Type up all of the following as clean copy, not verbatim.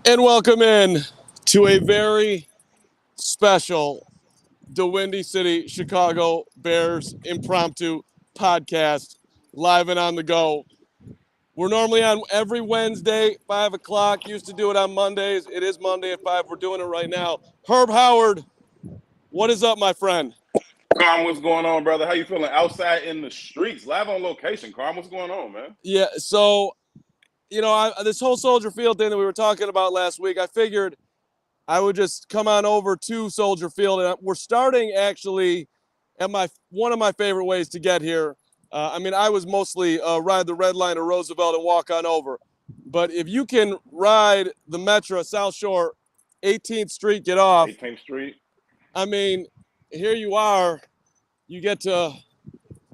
And welcome in to a very special the Windy City Chicago Bears impromptu podcast, live and on the go. We're normally on every Wednesday, 5 o'clock. Used to do it on Mondays. It is Monday at 5. We're doing it right now. Herb Howard, what is up, my friend? Carm, what's going on, brother? How you feeling? Outside in the streets, live on location. Carm, what's going on, man? Yeah, so, this whole Soldier Field thing that we were talking about last week, I figured I would just come on over to Soldier Field, and we're starting actually at one of my favorite ways to get here. I was mostly ride the red line to Roosevelt and walk on over, but if you can ride the Metro South Shore, 18th Street, get off. 18th Street. Here you are. You get to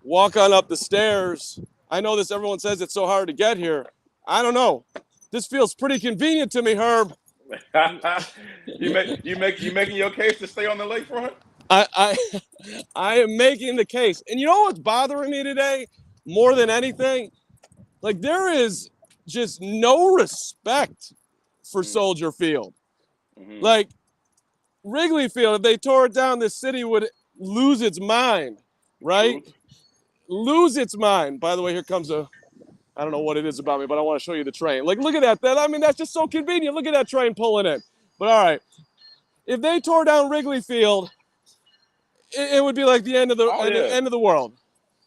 walk on up the stairs. I know this. Everyone says it's so hard to get here. I don't know. This feels pretty convenient to me, Herb. you making your case to stay on the lakefront? I am making the case. And you know what's bothering me today more than anything? Like, there is just no respect for Soldier Field. Mm-hmm. Like, Wrigley Field, if they tore it down, this city would lose its mind, right? Lose its mind. By the way, here comes I don't know what it is about me, but I want to show you the train. Like, look at that. That's just so convenient. Look at that train pulling in. But all right, if they tore down Wrigley Field, it would be like the end of the end of the world.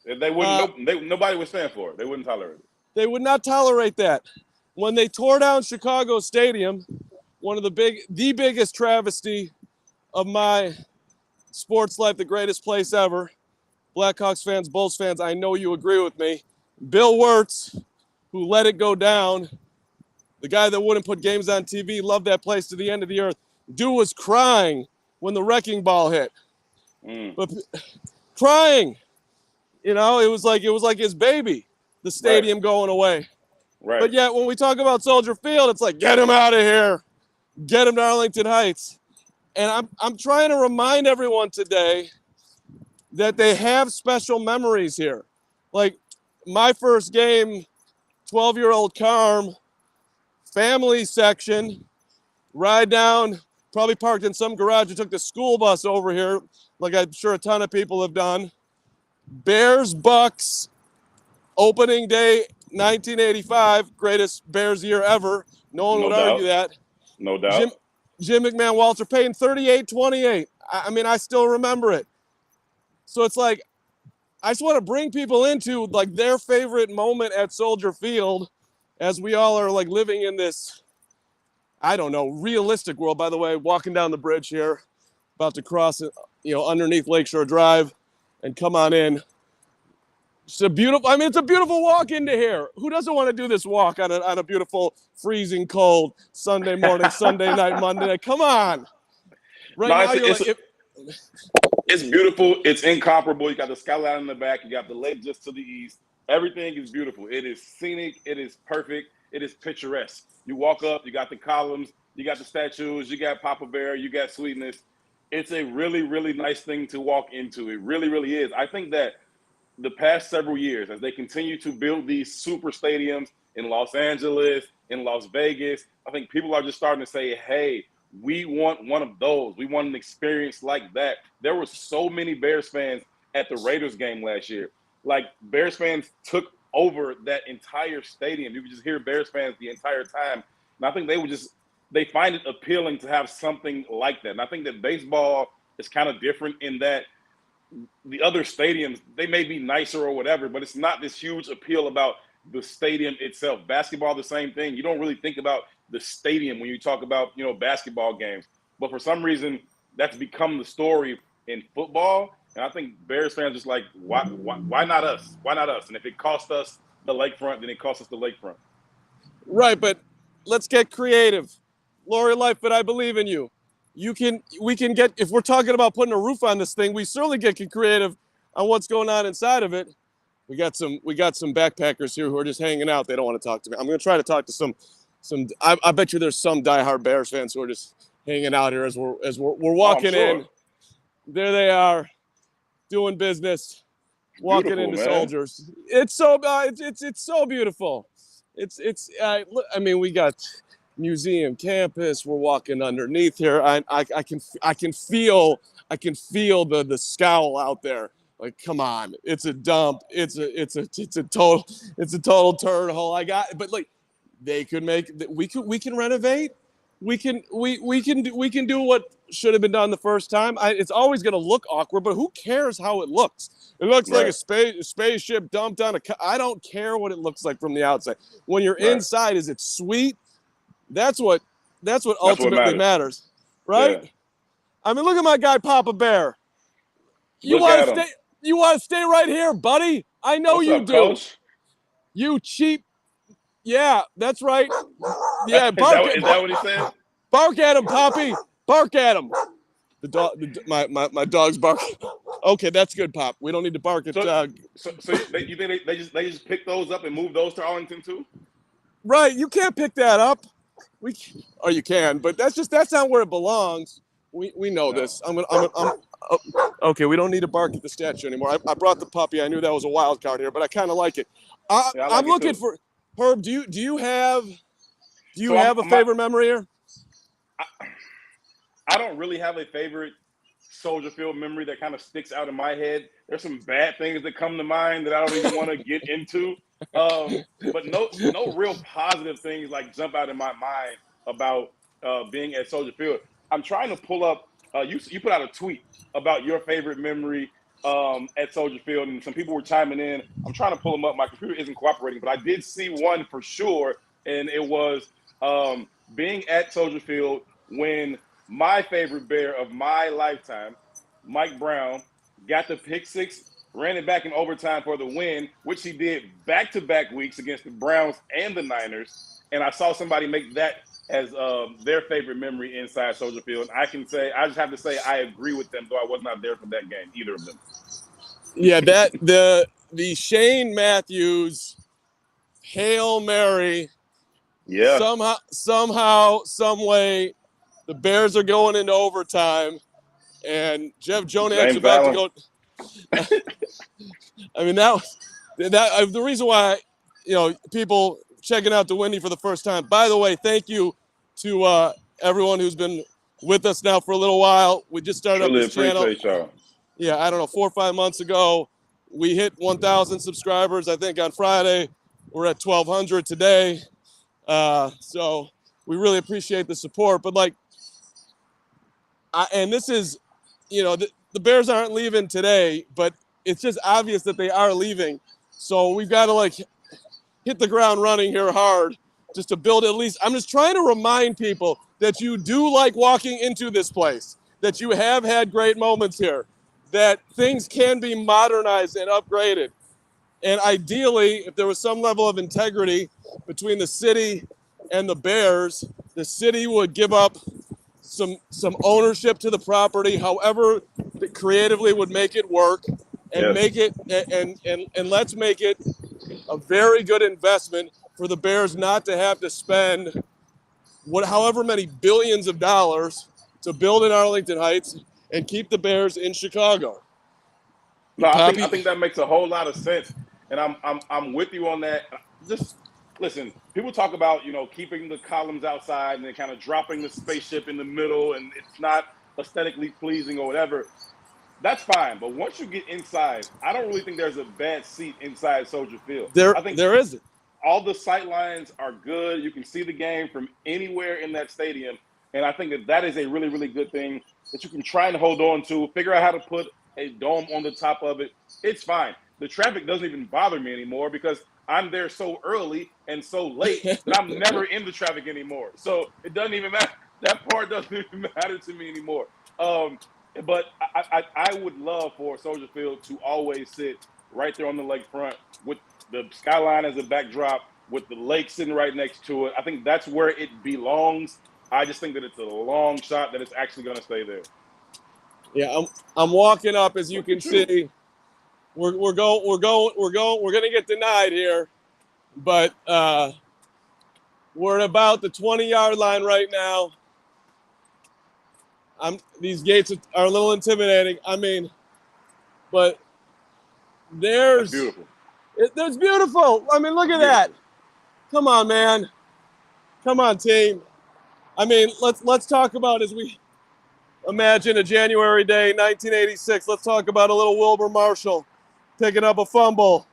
They wouldn't. Nobody would stand for it. They wouldn't tolerate it. They would not tolerate that. When they tore down Chicago Stadium, one of the biggest travesty of my sports life, the greatest place ever. Blackhawks fans, Bulls fans, I know you agree with me. Bill Wirtz, who let it go down, the guy that wouldn't put games on TV, loved that place to the end of the earth. Dude was crying when the wrecking ball hit. But crying, it was like his baby, the stadium going away. Right. But yet when we talk about Soldier Field, it's like, get him out of here, get him to Arlington Heights. And I'm trying to remind everyone today that they have special memories here. Like my first game, 12-year-old Carm, family section, ride down, probably parked in some garage and took the school bus over here, like I'm sure a ton of people have done. Bears Bucks, opening day 1985, greatest Bears year ever. No one would argue that. No doubt. Jim McMahon, Walter Payton, 38-28. I still remember it. So it's like, I just want to bring people into like their favorite moment at Soldier Field as we all are like living in this, I don't know, realistic world. By the way, walking down the bridge here, about to cross it, underneath Lakeshore Drive and come on in. It's a beautiful walk into here. Who doesn't want to do this walk on a beautiful, freezing cold Sunday morning, Sunday night, Monday night? Come on. It's beautiful. It's incomparable. You got the skyline in the back. You got the lake just to the east. Everything is beautiful. It is scenic. It is perfect. It is picturesque. You walk up, you got the columns, you got the statues, you got Papa Bear, you got Sweetness. It's a really, really nice thing to walk into. It really, really is. I think that the past several years, as they continue to build these super stadiums in Los Angeles, in Las Vegas, I think people are just starting to say, hey, we want one of those. We want an experience like that. There were so many Bears fans at the Raiders game last year. Like, Bears fans took over that entire stadium. You could just hear Bears fans the entire time. And I think they find it appealing to have something like that. And I think that baseball is kind of different in that the other stadiums, they may be nicer or whatever, but it's not this huge appeal about the stadium itself. Basketball, the same thing. You don't really think about the stadium when you talk about, basketball games. But for some reason, that's become the story in football. And I think Bears fans just like, why not us? Why not us? And if it costs us the lakefront, then it costs us the lakefront. Right, but let's get creative. Lori Lightfoot, I believe in you. We can get, if we're talking about putting a roof on this thing, we certainly get creative on what's going on inside of it. We got some backpackers here who are just hanging out. They don't want to talk to me. I'm going to try to talk to some. I bet you there's some diehard Bears fans who are just hanging out here as we're walking in. There they are, doing business, walking into man. Soldiers. It's so it's so beautiful. We got museum campus. We're walking underneath here. I can feel the scowl out there. Like, come on, it's a dump. It's a total turd hole. But like, they could make. We can renovate. We can do what should have been done the first time. It's always going to look awkward, but who cares how it looks? It looks like a spaceship dumped on a. I don't care what it looks like from the outside. When you're inside, is it sweet? That's what ultimately matters, right? Yeah. I mean, look at my guy Papa Bear. You Look want at to him. stay? You want to stay right here, buddy? I know What's you up, do. Coach? You cheap. Yeah, that's right. Yeah, Is that what he said? Bark at him, Poppy. Bark at him. The dog. My dog's barking. Okay, that's good, Pop. We don't need to bark at. So you think they just pick those up and move those to Arlington too? Right, you can't pick that up. Or you can, but that's not where it belongs. We know this. Okay, we don't need to bark at the statue anymore. I brought the puppy. I knew that was a wild card here, but I kind of like it. I'm looking for Herb. Do you have a favorite memory here? I don't really have a favorite Soldier Field memory that kind of sticks out in my head. There's some bad things that come to mind that I don't even want to get into. But no real positive things like jump out in my mind about being at Soldier Field. I'm trying to pull up. You put out a tweet about your favorite memory at Soldier Field, and some people were chiming in. I'm trying to pull them up. My computer isn't cooperating, but I did see one for sure, and it was being at Soldier Field when my favorite Bear of my lifetime, Mike Brown, got the pick six, ran it back in overtime for the win, which he did back-to-back weeks against the Browns and the Niners. And I saw somebody make that as their favorite memory inside Soldier Field. I just have to say I agree with them, though I was not there for that game, either of them. Yeah, the Shane Matthews Hail Mary. Yeah. Somehow, some way, the Bears are going into overtime, and Jeff Jonak's about to go. I mean, the reason why, people checking out the Windy for the first time. By the way, thank you to everyone who's been with us now for a little while. We just started up this channel. Appreciate y'all. Yeah, I don't know, 4 or 5 months ago, we hit 1,000 subscribers. I think on Friday, we're at 1,200 today. So we really appreciate the support. But and this is, the Bears aren't leaving today, but it's just obvious that they are leaving. So we've got to hit the ground running here hard just to build at least. I'm just trying to remind people that you do like walking into this place, that you have had great moments here, that things can be modernized and upgraded. And ideally, if there was some level of integrity between the city and the Bears, the city would give up some ownership to the property, however creatively would make it work, and make it and let's make it a very good investment for the Bears not to have to spend however many billions of dollars to build in Arlington Heights and keep the Bears in Chicago. No, I think that makes a whole lot of sense, and I'm with you on that. Just listen, people talk about keeping the columns outside and then kind of dropping the spaceship in the middle, and it's not aesthetically pleasing or whatever. That's fine, but once you get inside, I don't really think there's a bad seat inside Soldier Field. I think there isn't. All the sight lines are good. You can see the game from anywhere in that stadium, and I think that is a really, really good thing that you can try and hold on to. Figure out how to put a dome on the top of it. It's fine. The traffic doesn't even bother me anymore because I'm there so early and so late that I'm never in the traffic anymore. So it doesn't even matter. That part doesn't even matter to me anymore. But I would love for Soldier Field to always sit right there on the lakefront with the skyline as a backdrop, with the lake sitting right next to it. I think that's where it belongs. I just think that it's a long shot that it's actually going to stay there. Yeah, I'm walking up, as you can see. We're going to get denied here, but we're at about the 20-yard line right now. These gates are a little intimidating. I mean, but that's beautiful. That's beautiful. I mean, look at that. Come on, man. Come on, team. I mean, let's talk about as we imagine a January day, 1986. Let's talk about a little Wilbur Marshall picking up a fumble,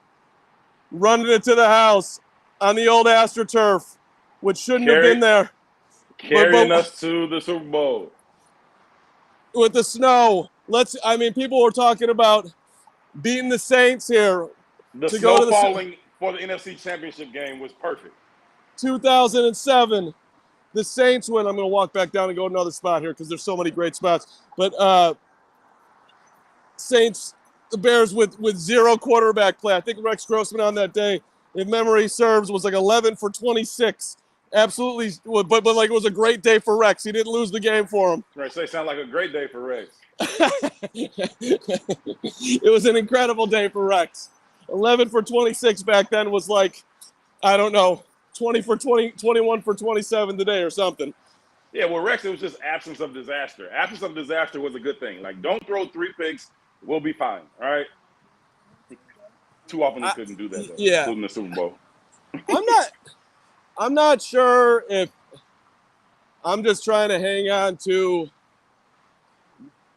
running it to the house on the old AstroTurf, which shouldn't have been there. Carrying us to the Super Bowl. With the snow. People were talking about beating the Saints here. The snow falling for the NFC Championship game was perfect. 2007, the Saints win. I'm going to walk back down and go to another spot here because there's so many great spots. But Saints, the Bears with zero quarterback play. I think Rex Grossman on that day, if memory serves, was like 11 for 26. Absolutely, but like it was a great day for Rex. He didn't lose the game for him. Right, so it sounds like a great day for Rex. It was an incredible day for Rex. 11 for 26 back then was like, I don't know, 20 for 20, 21 for 27 today or something. Yeah, well, Rex, it was just absence of disaster. Absence of disaster was a good thing. Like, don't throw 3 picks, we'll be fine, all right? Too often he couldn't do that, though, including the Super Bowl. I'm not sure if I'm just trying to hang on to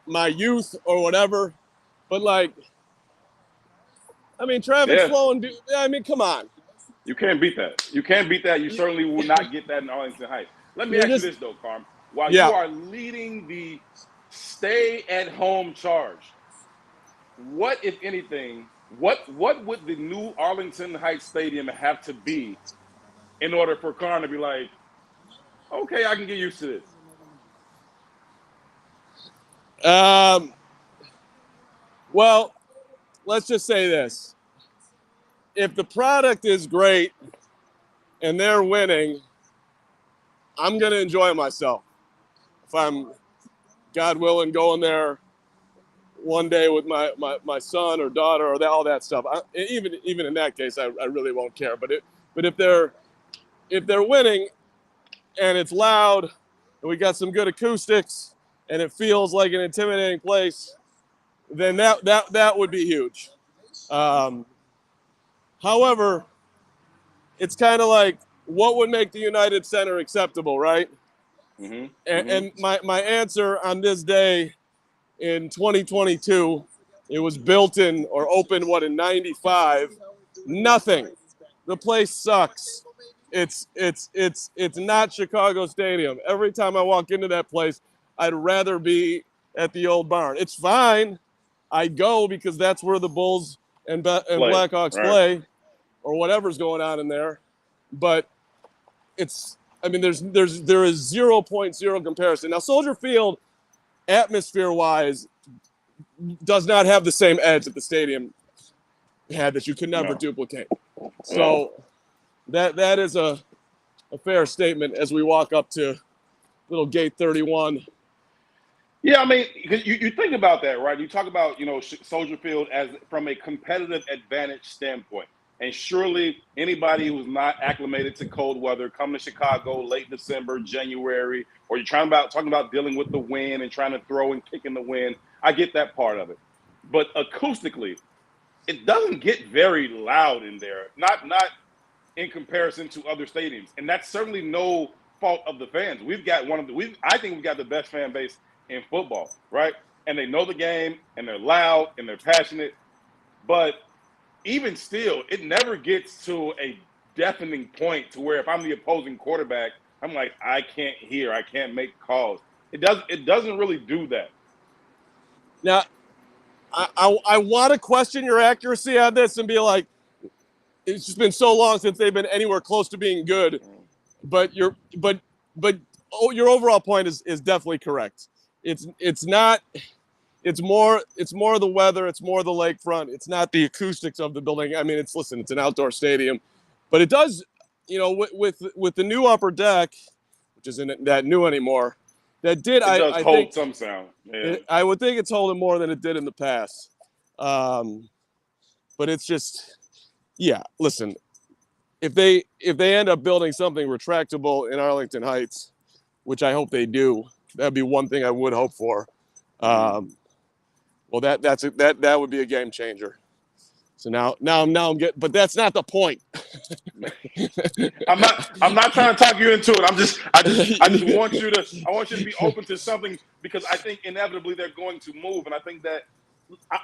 my youth or whatever, but traffic's flowing. Come on. You can't beat that. You can't beat that. You certainly will not get that in Arlington Heights. Let me ask you this, though, Carm. While you are leading the stay-at-home charge, what, if anything, what would the new Arlington Heights Stadium have to be in order for Carm to be like, okay, I can get used to this? Well, let's just say this. If the product is great and they're winning, I'm going to enjoy myself. If I'm, God willing, going there one day with my son or daughter or all that stuff, even in that case, I really won't care. But if they're winning and it's loud and we got some good acoustics and it feels like an intimidating place, then that would be huge. However, it's kind of like, what would make the United Center acceptable, right? Mm-hmm. And my answer on this day in 2022, it was built in or opened in 95. Nothing. The place sucks. It's not Chicago Stadium. Every time I walk into that place, I'd rather be at the old barn. It's fine. I go because that's where the Bulls and Blackhawks play, or whatever's going on in there. But there is 0.0 comparison. Now, Soldier Field, atmosphere-wise, does not have the same edge that the stadium had that you could never duplicate. So that is a fair statement as we walk up to little gate 31. Yeah, I mean, you think about that, right? You talk about, Soldier Field as from a competitive advantage standpoint. And surely anybody who's not acclimated to cold weather, come to Chicago late December, January, or you're talking about dealing with the wind and trying to throw and kick in the wind, I get that part of it. But acoustically, it doesn't get very loud in there, not in comparison to other stadiums. And that's certainly no fault of the fans. I think we've got the best fan base in football, right? And they know the game, and they're loud, and they're passionate. But even still, it never gets to a deafening point to where if I'm the opposing quarterback, I'm like, I can't hear, I can't make calls. It doesn't really do that. Now, I want to question your accuracy on this and be like, it's just been so long since they've been anywhere close to being good. But your overall point is definitely correct. It's not. It's more the weather. It's more the lakefront. It's not the acoustics of the building. I mean, it's an outdoor stadium, but it does, with the new upper deck, which isn't that new anymore. That did I hold think some sound. Yeah. I would think it's holding more than it did in the past. But it's just, listen, if they end up building something retractable in Arlington Heights, which I hope they do, that'd be one thing I would hope for. Well, that would be a game changer. So now I'm getting, but that's not the point. I'm not trying to talk you into it. I just want you to be open to something, because I think inevitably they're going to move, and I think that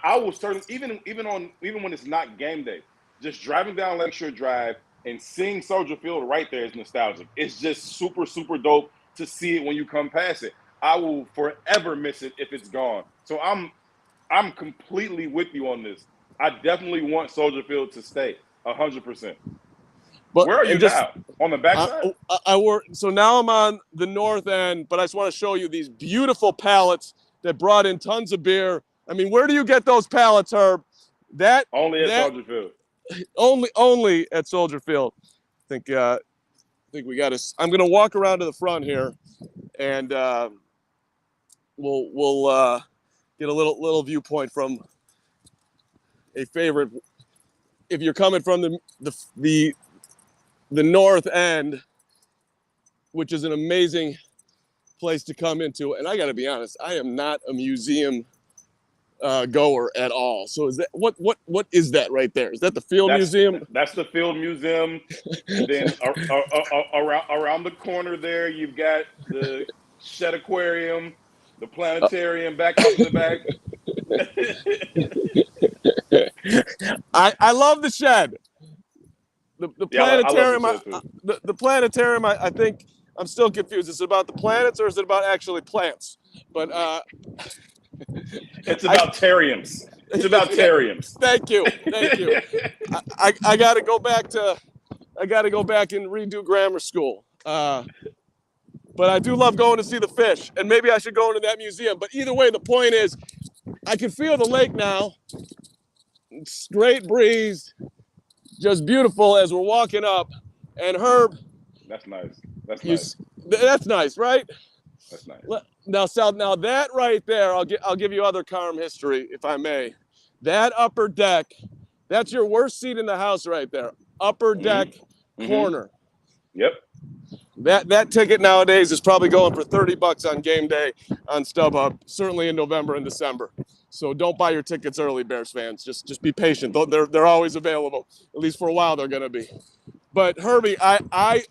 I will certainly, even when it's not game day, just driving down Lakeshore Drive and seeing Soldier Field right there is nostalgic. It's just super, super dope to see it when you come past it. I will forever miss it if it's gone. So I'm completely with you on this. I definitely want Soldier Field to stay 100%. But Where are you and just now? On the backside? I work. So now I'm on the north end, but I just want to show you these beautiful pallets that brought in tons of beer. I mean, where do you get those pallets, Herb? Only at Soldier Field. Only at Soldier Field. I think we got to. I'm gonna walk around to the front here, and we'll get a little viewpoint from a favorite. If you're coming from the north end, which is an amazing place to come into, and I got to be honest, I am not a museum goer at all. So is that what is that right there? Is that the Field Museum? That's the Field Museum, and then around the corner there, you've got the Shed Aquarium, the planetarium back off in the back. I love the Shed. The planetarium. I love the Shed too. The planetarium. I think I'm still confused. Is it about the planets or is it about actually plants? But it's about teriums. It's about teriums. Thank you. I got to go back and redo grammar school. But I do love going to see the fish, and maybe I should go into that museum. But either way, the point is, I can feel the lake now. Great breeze, just beautiful as we're walking up. And Herb, that's nice. Nice. That's nice, right? That's nice. Now, Sal, now that right there, I'll give you other Carm history, if I may. That upper deck, that's your worst seat in the house right there. Upper deck corner. Yep. That ticket nowadays is probably going for $30 on game day on StubHub, certainly in November and December. So don't buy your tickets early, Bears fans. Just be patient. They're always available. At least for a while they're going to be. But Herbie, I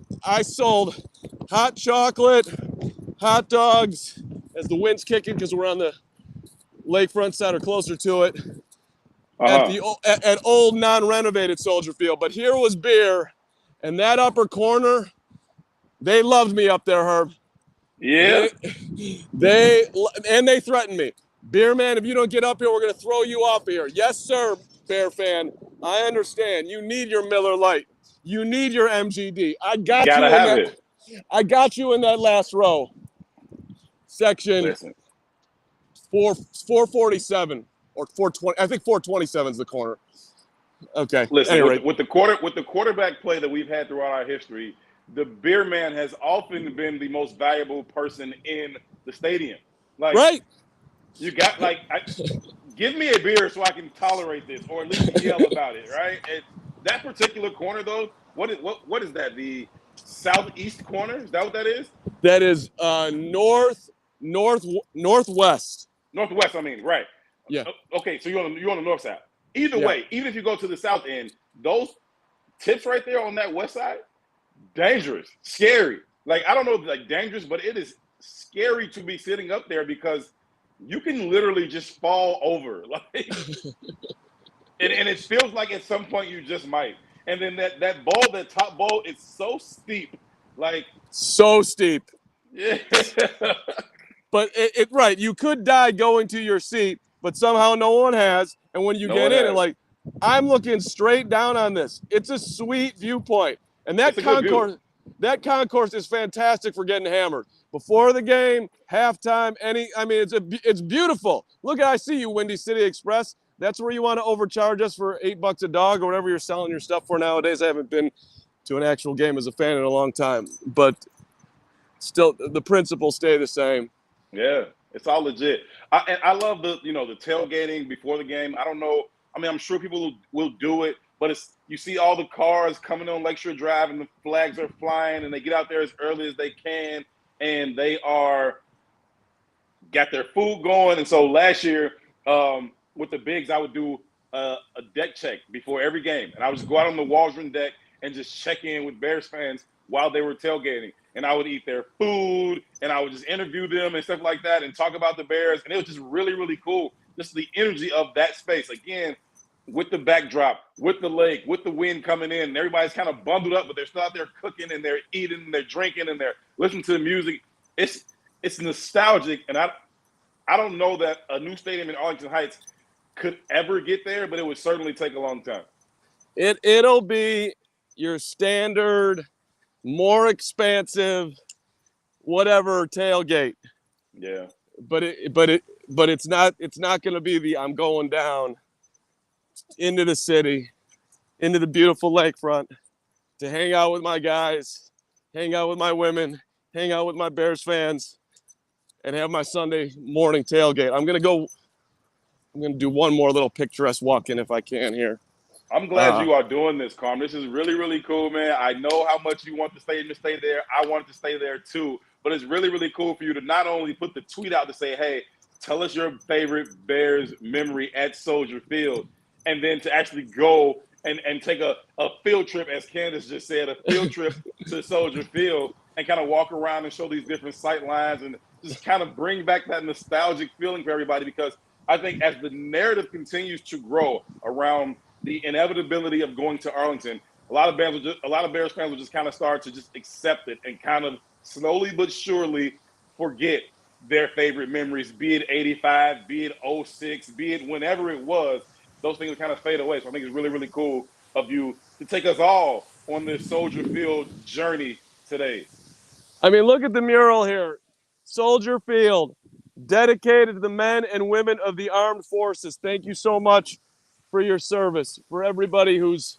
sold hot chocolate, hot dogs as the wind's kicking because we're on the lakefront side or closer to it at old non-renovated Soldier Field. But here was beer, and that upper corner. They loved me up there, Herb. Yeah. They threatened me. Beer man, if you don't get up here, we're going to throw you off here. Yes, sir, Bear fan. I understand. You need your Miller Lite. You need your MGD. I got you in that last row. Section 447 or 420. I think 427 is the corner. Okay. Listen, anyway. with the quarterback play that we've had throughout our history, the beer man has often been the most valuable person in the stadium. Like, right. You got give me a beer so I can tolerate this, or at least yell about it, right? And that particular corner, though, what is that? The southeast corner? Is that what that is? That is northwest. Northwest, I mean, right? Yeah. Okay, so you're on the north side. Either way, even if you go to the south end, those tips right there on that west side. Dangerous, scary. Like, I don't know, like dangerous, but it is scary to be sitting up there because you can literally just fall over. Like, and it feels like at some point you just might. And then that top bowl, it's so steep. Like, so steep. Yeah. But right, you could die going to your seat, but somehow no one has. And when you get in, and I'm looking straight down on this. It's a sweet viewpoint. And that concourse is fantastic for getting hammered. Before the game, halftime, it's beautiful. Look, I see you, Windy City Express. That's where you want to overcharge us for $8 a dog or whatever you're selling your stuff for nowadays. I haven't been to an actual game as a fan in a long time, but still, the principles stay the same. Yeah, it's all legit. I love the tailgating before the game. I don't know. I mean, I'm sure people will do it, but you see all the cars coming on Lakeshore Drive and the flags are flying, and they get out there as early as they can, and they got their food going. And so last year with the bigs, I would do a deck check before every game, and I would just go out on the Waldron deck and just check in with Bears fans while they were tailgating. And I would eat their food, and I would just interview them and stuff like that and talk about the Bears. And it was just really, really cool. Just the energy of that space. Again, with the backdrop, with the lake, with the wind coming in, and everybody's kind of bundled up, but they're still out there cooking and they're eating and they're drinking and they're listening to the music. It's nostalgic, and I don't know that a new stadium in Arlington Heights could ever get there, but it would certainly take a long time. It'll be your standard, more expansive, whatever tailgate. Yeah. But it's not going to be the I'm going down into the city, into the beautiful lakefront to hang out with my guys, hang out with my women, hang out with my Bears fans, and have my Sunday morning tailgate. I'm going to do one more little picturesque walk-in if I can here. I'm glad you are doing this, Carm. This is really, really cool, man. I know how much you want the stadium to stay there. I want it to stay there too. But it's really, really cool for you to not only put the tweet out to say, hey, tell us your favorite Bears memory at Soldier Field, and then to actually go and take a field trip, as Candace just said, a field trip to Soldier Field and kind of walk around and show these different sight lines and just kind of bring back that nostalgic feeling for everybody, because I think as the narrative continues to grow around the inevitability of going to Arlington, a lot of Bears fans will just kind of start to just accept it and kind of slowly but surely forget their favorite memories, be it 85, be it 06, be it whenever it was. Those things kind of fade away. So I think it's really, really cool of you to take us all on this Soldier Field journey today. I mean, look at the mural here. Soldier Field, dedicated to the men and women of the armed forces. Thank you so much for your service, for everybody who's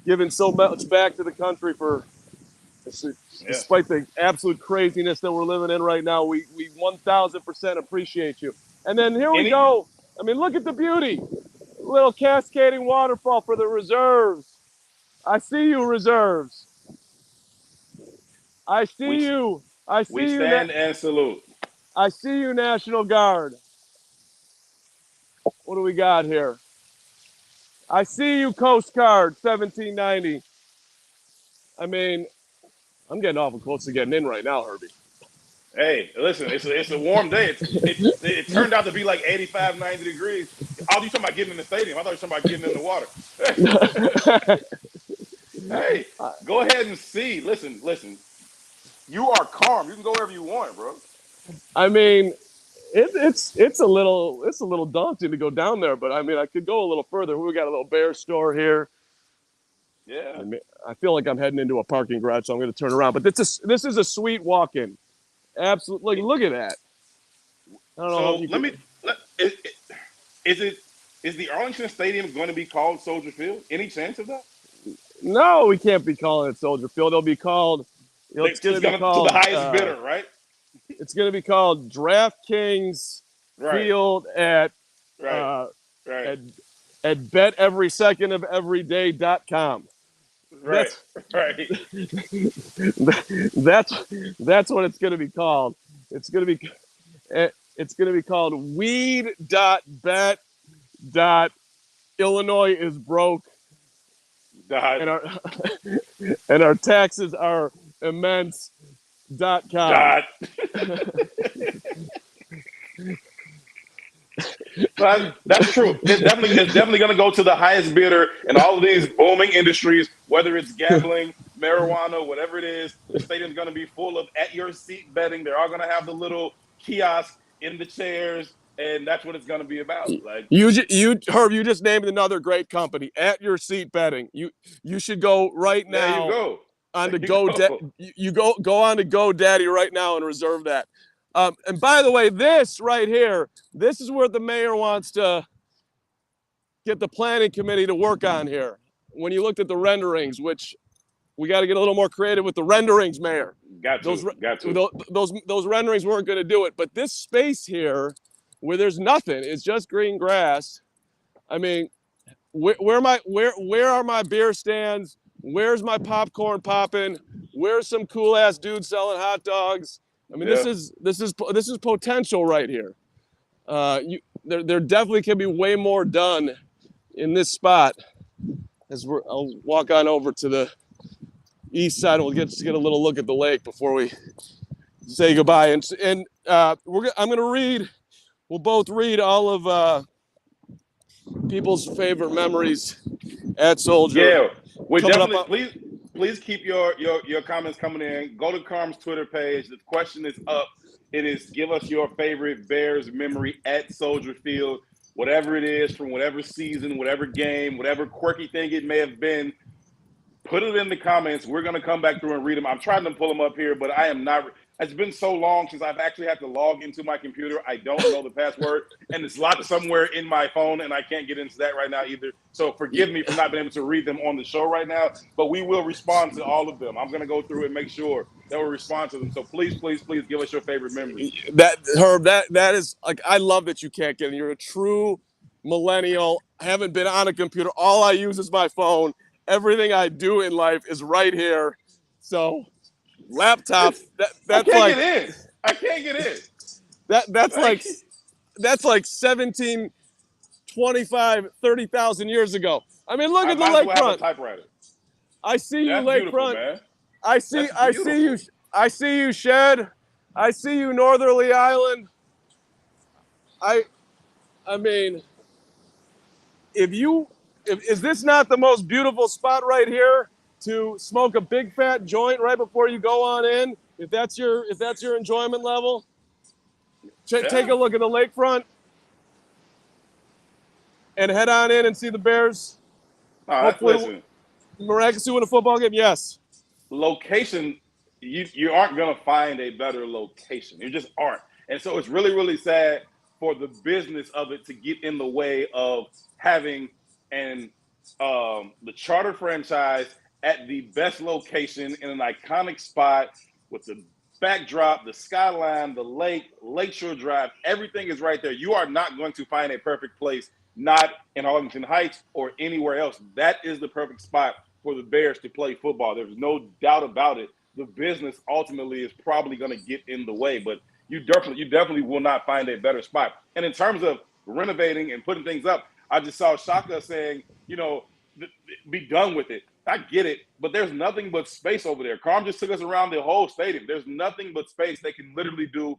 given so much back to the country despite the absolute craziness that we're living in right now. We 1,000% appreciate you. And then here we go. I mean, look at the beauty. Little cascading waterfall for the reserves. I see you, reserves. I see you. I see you. We stand and salute. I see you, National Guard. What do we got here? I see you, Coast Guard, 1790. I mean, I'm getting awful close to getting in right now, Herbie. Hey, listen, it's a warm day. It turned out to be like 85, 90 degrees. I was talking about getting in the stadium. I thought you were talking about getting in the water. Hey, go ahead and see. Listen. You are calm. You can go wherever you want, bro. I mean, it's a little daunting to go down there, but I mean, I could go a little further. We got a little bear store here. Yeah. I feel like I'm heading into a parking garage, so I'm going to turn around. But this is a sweet walk-in. Absolutely, look at that. I don't know. Is the Arlington Stadium going to be called Soldier Field? Any chance of that? No, we can't be calling it Soldier Field. It'll be called. It's going to be called to the highest bidder, right? It's going to be called DraftKings Field at beteverysecondofeveryday.com. Right. That's what it's going to be called. It's going to be called weed.bet. is broke. And our taxes are immense.com. That's true. It's definitely going to go to the highest bidder in all of these booming industries, whether it's gambling, marijuana, whatever it is. The stadium's going to be full of at-your-seat betting. They're all going to have the little kiosk in the chairs, and that's what it's going to be about. Like Herb, you just named another great company, at-your-seat betting. You should go right now. There you go. On to go on to GoDaddy right now and reserve that. And by the way, this right here, this is where the mayor wants to get the planning committee to work on here. When you looked at the renderings, which we got to get a little more creative with the renderings, Mayor. Got to. Those renderings weren't going to do it. But this space here, where there's nothing, it's just green grass. I mean, where are my beer stands? Where's my popcorn popping? Where's some cool ass dude selling hot dogs? I mean, this is potential right here. There definitely can be way more done in this spot, I'll walk on over to the east side. We'll get a little look at the lake before we say goodbye. And I'm going to read. We'll both read all of people's favorite memories at Soldier. Yeah, we Coming definitely up. please keep your comments coming in. Go to Carm's Twitter page. The question is up. It is give us your favorite Bears memory at Soldier Field, whatever it is from whatever season, whatever game, whatever quirky thing it may have been. Put it in the comments. We're going to come back through and read them. I'm trying to pull them up here, but I am not. It's been so long since I've actually had to log into my computer. I don't know the password, and it's locked somewhere in my phone, and I can't get into that right now either. So forgive me for not being able to read them on the show right now, but we will respond to all of them. I'm going to go through and make sure that we'll respond to them. So please, please, please give us your favorite memory. Herb, that is like, I love that you can't get it. You're a true millennial. I haven't been on a computer. All I use is my phone. Everything I do in life is right here. So laptop, I that's can't like get in. I can't get in. that's like 17, 25, 30,000 years ago. I mean, look I at the might as well have a lakefront. typewriter. I see you, That's beautiful, lakefront. man. I see you. I see you, Shed. I see you, Northerly Island. I mean, is this not the most beautiful spot right here to smoke a big fat joint right before you go on in? If that's your enjoyment level, take a look at the lakefront and head on in and see the Bears. Hopefully, Listen, miraculously win a football game. Yes. location, you aren't going to find a better location. You just aren't. And so it's really, really sad for the business of it to get in the way of having the charter franchise at the best location in an iconic spot with the backdrop, the skyline, the lake, Lakeshore Drive. Everything is right there. You are not going to find a perfect place, not in Arlington Heights or anywhere else. That is the perfect spot for the Bears to play football. There's no doubt about it. The business ultimately is probably going to get in the way, but you definitely will not find a better spot. And in terms of renovating and putting things up, I just saw Shaka saying, be done with it. I get it, but there's nothing but space over there. Carm just took us around the whole stadium. There's nothing but space. They can literally do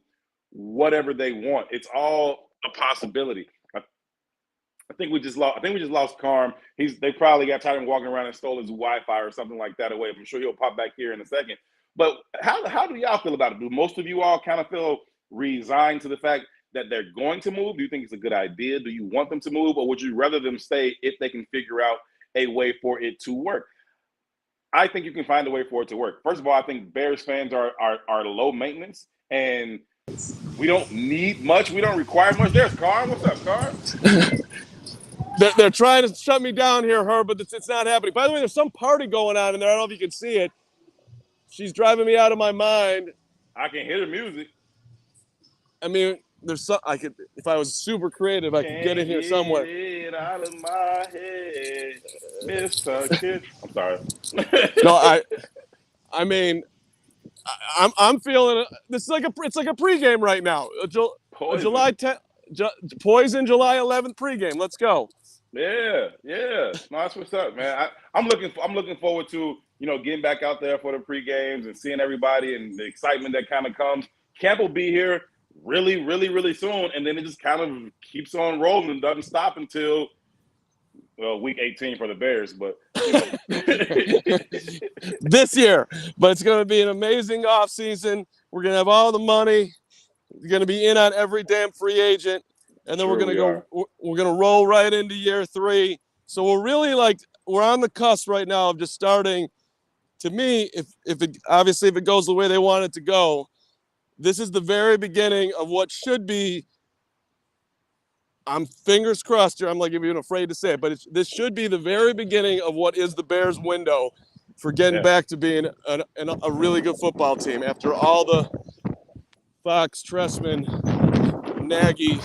whatever they want. It's all a possibility. I think we just lost Carm. They probably got tired of walking around and stole his Wi-Fi or something like that away. I'm sure he'll pop back here in a second. But how do y'all feel about it? Do most of you all kind of feel resigned to the fact that they're going to move? Do you think it's a good idea? Do you want them to move, or would you rather them stay if they can figure out a way for it to work? I think you can find a way for it to work. First of all, I think Bears fans are low maintenance, and we don't need much. We don't require much. There's Carm. What's up, Carm? They're trying to shut me down here, Herb, but it's not happening. By the way, there's some party going on in there. I don't know if you can see it. She's driving me out of my mind. I can hear the music. I mean, if I was super creative, I could get in here somewhere. Get out of my head, Mr. Kid. I'm sorry. No, I mean, I'm feeling this is it's like a pregame right now. July 10th, Poison July 11th pregame. Let's go. Yeah. No, that's what's up, man. I'm looking forward to getting back out there for the pre-games and seeing everybody and the excitement that kind of comes. Camp will be here really, really, really soon, and then it just kind of keeps on rolling and doesn't stop until week 18 for the Bears. But this year, but it's going to be an amazing offseason. We're going to have all the money. We're going to be in on every damn free agent. And then we're going to roll right into year 3. So we're really we're on the cusp right now of just starting. To me, if it goes the way they want it to go, this is the very beginning of what should be, I'm fingers crossed here, I'm like even afraid to say it, but this should be the very beginning of what is the Bears window for getting back to being a really good football team after all the Fox, Tressman, Nagy,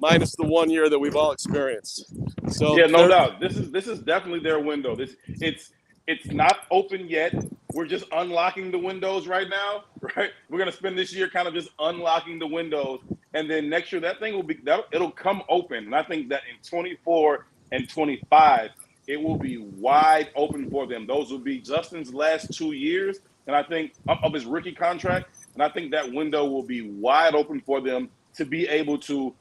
minus the 1 year that we've all experienced. So yeah, no doubt. This is definitely their window. It's not open yet. We're just unlocking the windows right now, right? We're gonna spend this year kind of just unlocking the windows, and then next year that thing it'll come open. And I think that in 24 and 25, it will be wide open for them. Those will be Justin's last 2 years, and I think of his rookie contract, and I think that window will be wide open for them to be able to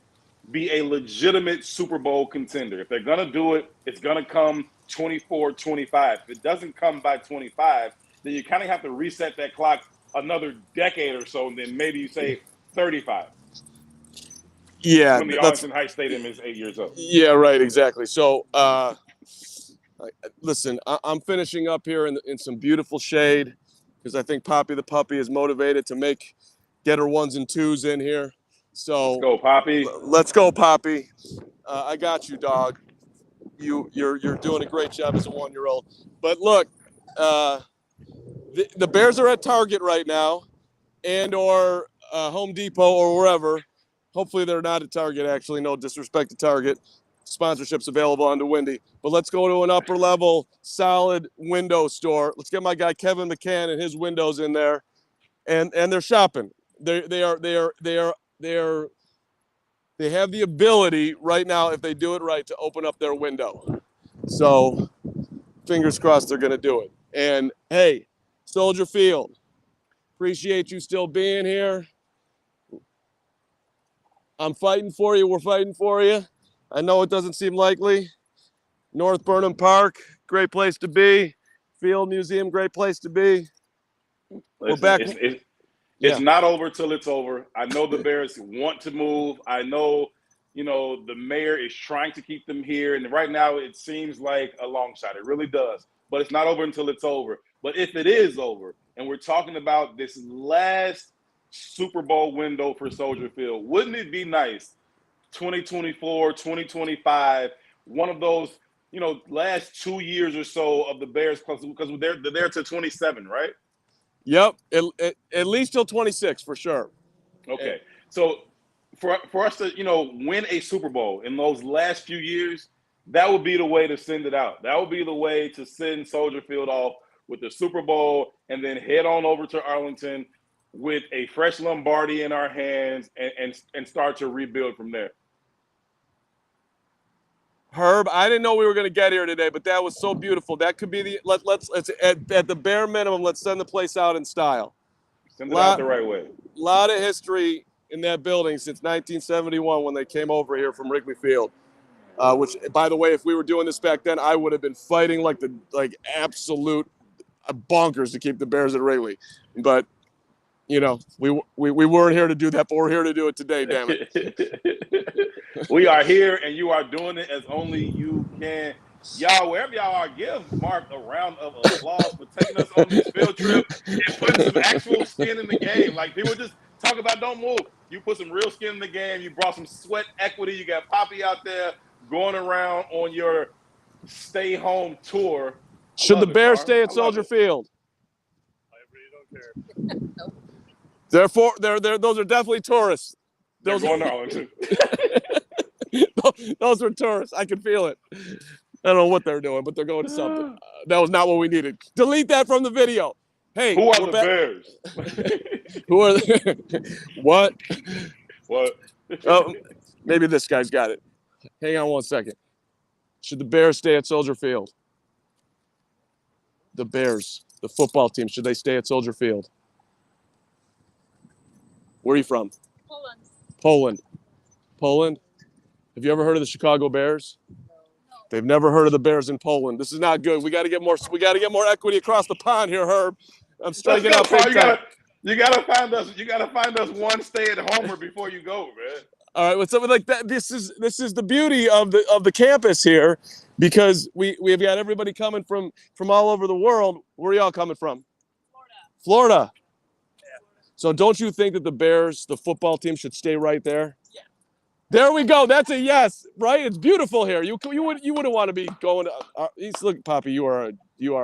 be a legitimate Super Bowl contender. If they're going to do it, it's going to come 24, 25. If it doesn't come by 25, then you kind of have to reset that clock another decade or so, and then maybe you say 35. Yeah, When the that's Arlington Heights Stadium is 8 years old. yeah, right, exactly. So, listen, I'm finishing up here in some beautiful shade because I think Poppy the puppy is motivated to get her ones and twos in here. So Let's go, Poppy. let's go, Poppy. I got you, dog. You're doing a great job as a 1-year-old. But look, the Bears are at Target right now, and or Home Depot or wherever. Hopefully they're not at Target. Actually, no disrespect to Target. Sponsorships available on the Windy. But let's go to an upper level, solid window store. Let's get my guy Kevin McCann and his windows in there, and they're shopping. They have the ability right now, if they do it right, to open up their window. So fingers crossed they're going to do it. And hey, Soldier Field, appreciate you still being here. I'm fighting for you. We're fighting for you. I know it doesn't seem likely. North Burnham Park, great place to be. Field Museum, great place to be. We're back. It's not over till it's over. I know the Bears want to move. I know, the mayor is trying to keep them here. And right now it seems like a long shot. It really does. But it's not over until it's over. But if it is over, and we're talking about this last Super Bowl window for Soldier Field, wouldn't it be nice, 2024, 2025, one of those, last 2 years or so of the Bears, because they're there to 27, right? Yep, at least till 26 for sure. Okay, so for us to win a Super Bowl in those last few years, that would be the way to send it out. That would be the way to send Soldier Field off with the Super Bowl, and then head on over to Arlington with a fresh Lombardi in our hands and start to rebuild from there. Herb, I didn't know we were going to get here today, but that was so beautiful. That could be the let's at the bare minimum, let's send the place out in style. Send it out the right way. A lot of history in that building since 1971 when they came over here from Wrigley Field. Which, by the way, if we were doing this back then, I would have been fighting like absolute bonkers to keep the Bears at Wrigley. But we weren't here to do that, but we're here to do it today. Damn it. We are here, and you are doing it as only you can. Y'all, wherever y'all are, give Mark a round of applause for taking us on this field trip and putting some actual skin in the game. Like, people just talk about don't move. You put some real skin in the game. You brought some sweat equity. You got Poppy out there going around on your stay-home tour. Should the Bears stay at Soldier Field? I really don't care. Therefore, those are definitely tourists. They're going to Arlington. Those are tourists. I can feel it. I don't know what they're doing, but they're going to something. That was not what we needed. Delete that from the video. Hey, who are the Bears? Who are what? What? Oh, maybe this guy's got it. Hang on one second. Should the Bears stay at Soldier Field? The Bears, the football team, should they stay at Soldier Field? Where are you from? Poland. Have you ever heard of the Chicago Bears? No. They've never heard of the Bears in Poland. This is not good. We got to get more equity across the pond here, Herb. I'm striking out big time. You gotta find us. You gotta find us one stay-at-homer before you go, man. All right, with something like that, this is the beauty of the campus here, because we've got everybody coming from all over the world. Where are y'all coming from? Florida. So don't you think that the Bears, the football team, should stay right there? Yeah. There we go. That's a yes, right? It's beautiful here. You wouldn't want to be going to. Look, Poppy, you are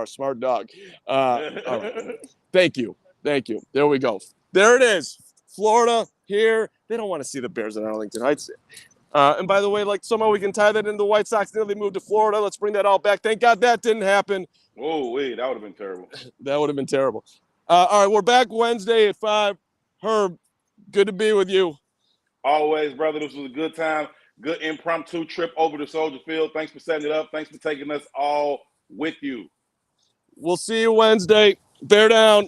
a smart dog. Right. Thank you. There we go. There it is. Florida here. They don't want to see the Bears in Arlington Heights. And by the way, like somehow we can tie that into the White Sox. Nearly moved to Florida. Let's bring that all back. Thank God that didn't happen. Whoa, wait, that would have been terrible. That would have been terrible. All right, we're back Wednesday at 5. Herb, good to be with you. Always, brother. This was a good time. Good impromptu trip over to Soldier Field. Thanks for setting it up. Thanks for taking us all with you. We'll see you Wednesday. Bear down.